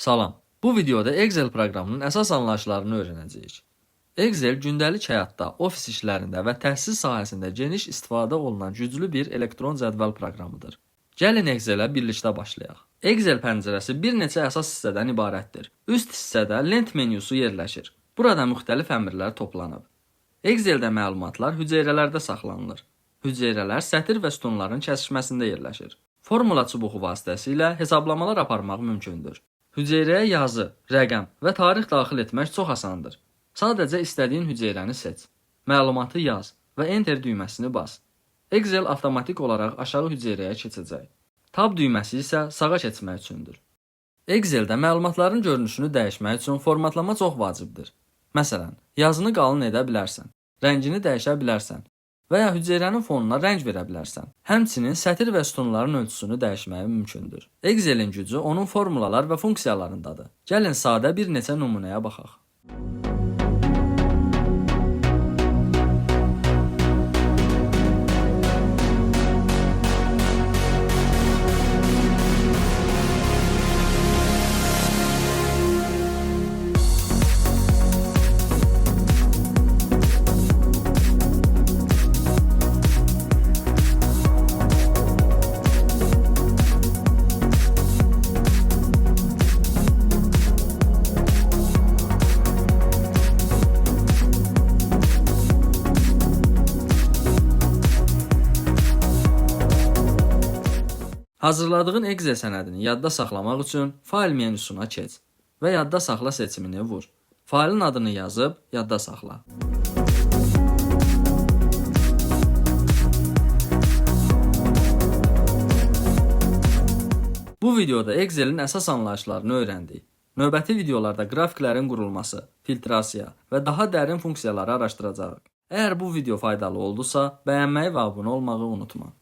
Salam. Bu videoda Excel proqramının əsas anlayışlarını öyrənəcəyik. Excel gündəlik həyatda, ofis işlərində və təhsil sahəsində geniş istifadə olunan güclü bir elektron cədvəl proqramıdır. Gəlin Excel-ə birlikdə başlayaq. Excel pəncərəsi bir neçə əsas hissədən ibarətdir. Üst hissədə lent menyusu yerləşir. Burada müxtəlif əmrlər toplanıb. Excel-də məlumatlar hüceyrələrdə saxlanılır. Hüceyrələr sətir və sütunların kəsişməsində yerləşir. Formula çubuğu vasitəsilə hesablamalar aparmaq mümkündür. Hüceyrəyə yazı, rəqəm və tarix daxil etmək çox asandır. Sadəcə istədiyin hüceyrəni seç. Məlumatı yaz və Enter düyməsini bas. Excel avtomatik olaraq aşağı hüceyrəyə keçəcək. Tab düyməsi isə sağa keçmək üçündür. Excel-də məlumatların görünüşünü dəyişmək üçün formatlama çox vacibdir. Məsələn, yazını qalın edə bilərsən, rəngini dəyişə bilərsən və ya hüceyrənin fonuna rəng verə bilərsən. Həmçinin sətir və sütunların ölçüsünü dəyişməyi mümkündür. Excel-in gücü onun formulalar və funksiyalarındadır. Gəlin sadə bir neçə nümunəyə baxaq. Hazırladığın Excel sənədini yadda saxlamaq üçün Fayl menüsuna keç və Yadda saxla seçimini vur. Faylın adını yazıb yadda saxla. Bu videoda Excel'in əsas anlayışlarını öyrəndik. Növbəti videolarda qrafiklərin qurulması, filtrasiya və daha dərin funksiyaları araşdıracağıq. Əgər bu video faydalı oldusa, bəyənməyi və abunə olmağı unutma.